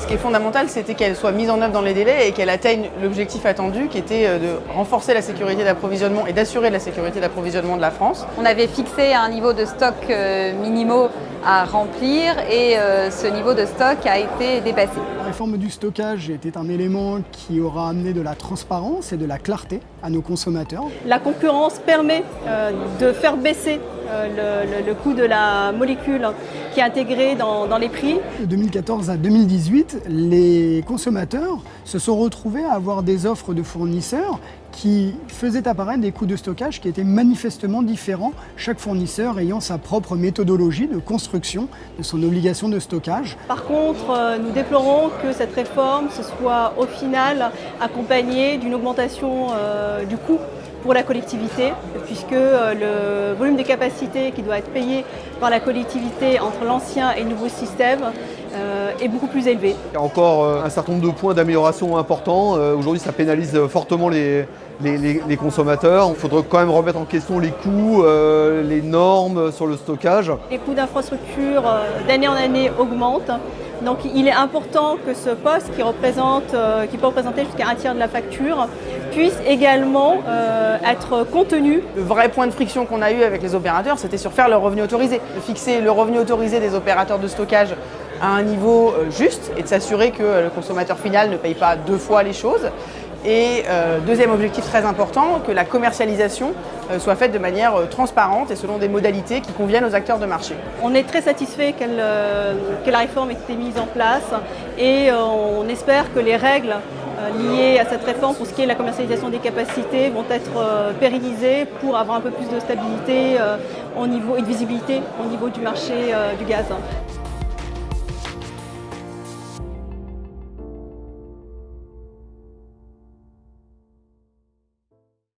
Ce qui est fondamental, c'était qu'elle soit mise en œuvre dans les délais et qu'elle atteigne l'objectif attendu qui était de renforcer la sécurité d'approvisionnement et d'assurer la sécurité d'approvisionnement de la France. On avait fixé un niveau de stock minimaux à remplir et ce niveau de stock a été dépassé. La réforme du stockage était un élément qui aura amené de la transparence et de la clarté à nos consommateurs. La concurrence permet de faire baisser le coût de la molécule qui est intégrée dans les prix. De 2014 à 2018, les consommateurs se sont retrouvés à avoir des offres de fournisseurs qui faisaient apparaître des coûts de stockage qui étaient manifestement différents, chaque fournisseur ayant sa propre méthodologie de construction de son obligation de stockage. Par contre, nous déplorons que cette réforme se soit au final accompagnée d'une augmentation du coût pour la collectivité, puisque le volume de capacité qui doit être payé par la collectivité entre l'ancien et le nouveau système est beaucoup plus élevé. Il y a encore un certain nombre de points d'amélioration importants. Aujourd'hui, ça pénalise fortement les consommateurs. Il faudrait quand même remettre en question les coûts, les normes sur le stockage. Les coûts d'infrastructure d'année en année augmentent. Donc il est important que ce poste qui peut représenter jusqu'à un tiers de la facture puisse également être contenu. Le vrai point de friction qu'on a eu avec les opérateurs, c'était sur faire le revenu autorisé. De fixer le revenu autorisé des opérateurs de stockage à un niveau juste et de s'assurer que le consommateur final ne paye pas deux fois les choses. Et deuxième objectif très important, que la commercialisation soit faite de manière transparente et selon des modalités qui conviennent aux acteurs de marché. On est très satisfait que la réforme ait été mise en place et on espère que les règles liées à cette réforme pour ce qui est de la commercialisation des capacités vont être pérennisées pour avoir un peu plus de stabilité et de visibilité au niveau du marché du gaz.